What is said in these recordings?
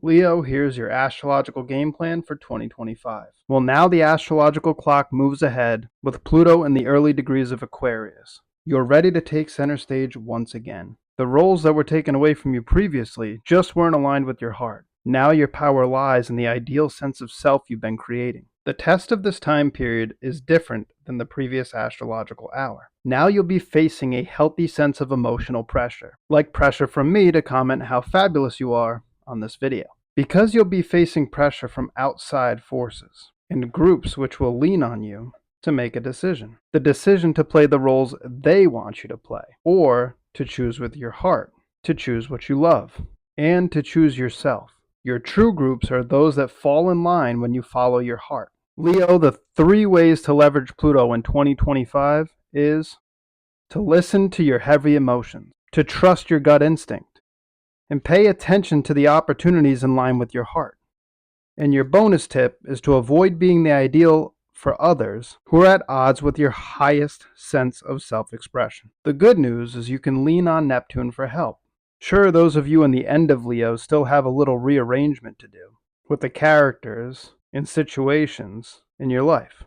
Leo, here's your astrological game plan for 2025. Well, now the astrological clock moves ahead with Pluto in the early degrees of Aquarius. You're ready to take center stage once again. The roles that were taken away from you previously just weren't aligned with your heart. Now your power lies in the ideal sense of self you've been creating. The test of this time period is different than the previous astrological hour. Now you'll be facing a healthy sense of emotional pressure, like pressure from me to comment how fabulous you are on this video. Because you'll be facing pressure from outside forces and groups which will lean on you to make a decision. The decision to play the roles they want you to play, or to choose with your heart, to choose what you love, and to choose yourself. Your true groups are those that fall in line when you follow your heart. Leo, the 3 ways to leverage Pluto in 2025 is to listen to your heavy emotions, to trust your gut instinct, and pay attention to the opportunities in line with your heart. And your bonus tip is to avoid being the ideal for others who are at odds with your highest sense of self-expression. The good news is you can lean on Neptune for help. Sure, those of you in the end of Leo still have a little rearrangement to do with the characters and situations in your life.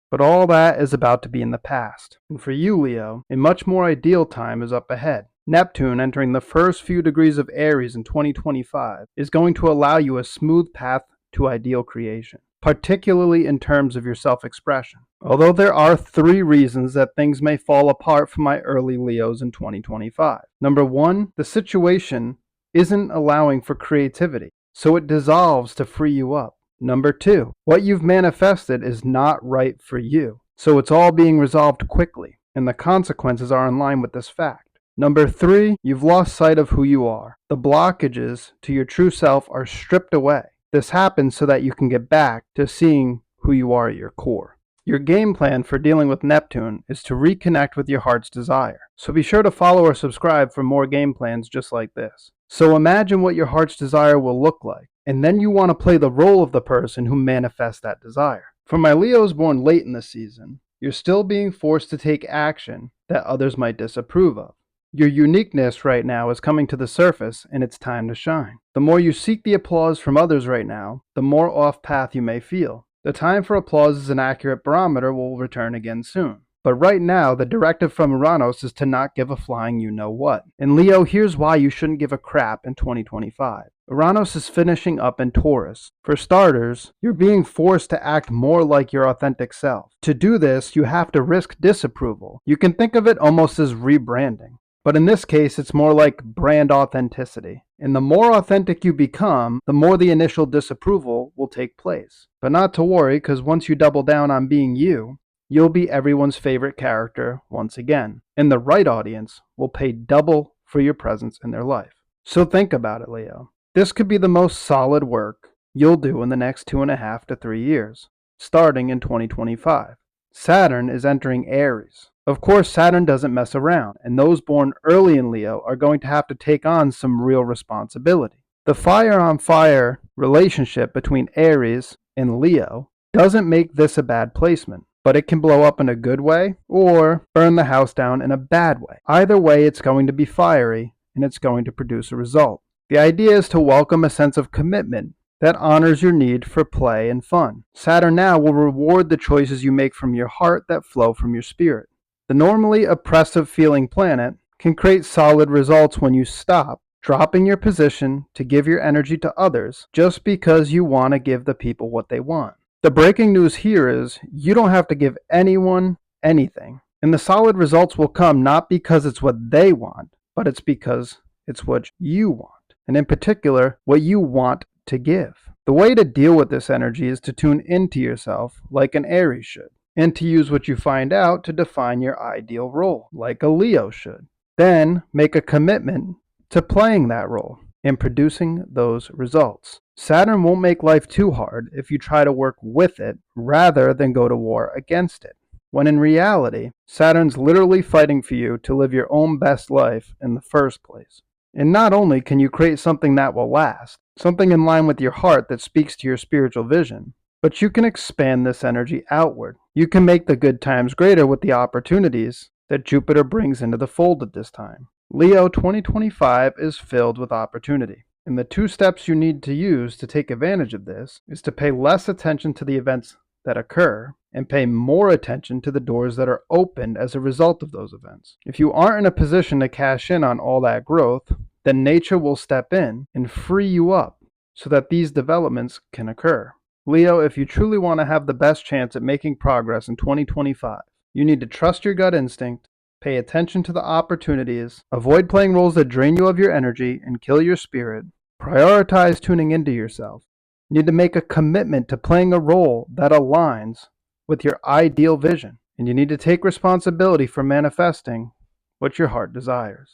But all that is about to be in the past. And for you, Leo, a much more ideal time is up ahead. Neptune entering the first few degrees of Aries in 2025 is going to allow you a smooth path to ideal creation, particularly in terms of your self-expression. Although there are 3 reasons that things may fall apart for my early Leos in 2025. Number 1, the situation isn't allowing for creativity, so it dissolves to free you up. Number 2, what you've manifested is not right for you, so it's all being resolved quickly, and the consequences are in line with this fact. Number 3, you've lost sight of who you are. The blockages to your true self are stripped away. This happens so that you can get back to seeing who you are at your core. Your game plan for dealing with Neptune is to reconnect with your heart's desire. So be sure to follow or subscribe for more game plans just like this. So imagine what your heart's desire will look like, and then you want to play the role of the person who manifests that desire. For my Leos born late in the season, you're still being forced to take action that others might disapprove of. Your uniqueness right now is coming to the surface, and it's time to shine. The more you seek the applause from others right now, the more off path you may feel. The time for applause as an accurate barometer will return again soon. But right now, the directive from Uranus is to not give a flying you-know-what. And Leo, here's why you shouldn't give a crap in 2025. Uranus is finishing up in Taurus. For starters, you're being forced to act more like your authentic self. To do this, you have to risk disapproval. You can think of it almost as rebranding. But in this case, it's more like brand authenticity. And the more authentic you become, the more the initial disapproval will take place. But not to worry, because once you double down on being you, you'll be everyone's favorite character once again. And the right audience will pay double for your presence in their life. So think about it, Leo. This could be the most solid work you'll do in the next 2.5 to 3 years, starting in 2025. Saturn is entering Aries. Of course, Saturn doesn't mess around, and those born early in Leo are going to have to take on some real responsibility. The fire-on-fire relationship between Aries and Leo doesn't make this a bad placement, but it can blow up in a good way or burn the house down in a bad way. Either way, it's going to be fiery, and it's going to produce a result. The idea is to welcome a sense of commitment that honors your need for play and fun. Saturn now will reward the choices you make from your heart that flow from your spirit. The normally oppressive feeling planet can create solid results when you stop dropping your position to give your energy to others just because you want to give the people what they want. The breaking news here is you don't have to give anyone anything. And the solid results will come not because it's what they want, but it's because it's what you want. And in particular, what you want to give. The way to deal with this energy is to tune into yourself like an Aries should, and to use what you find out to define your ideal role, like a Leo should. Then make a commitment to playing that role and producing those results. Saturn won't make life too hard if you try to work with it rather than go to war against it. When in reality, Saturn's literally fighting for you to live your own best life in the first place. And not only can you create something that will last, something in line with your heart that speaks to your spiritual vision, but you can expand this energy outward. You can make the good times greater with the opportunities that Jupiter brings into the fold at this time. Leo 2025 is filled with opportunity. And the 2 steps you need to use to take advantage of this is to pay less attention to the events that occur and pay more attention to the doors that are opened as a result of those events. If you aren't in a position to cash in on all that growth, then nature will step in and free you up so that these developments can occur. Leo, if you truly want to have the best chance at making progress in 2025, you need to trust your gut instinct, pay attention to the opportunities, avoid playing roles that drain you of your energy and kill your spirit, prioritize tuning into yourself. You need to make a commitment to playing a role that aligns with your ideal vision, and you need to take responsibility for manifesting what your heart desires.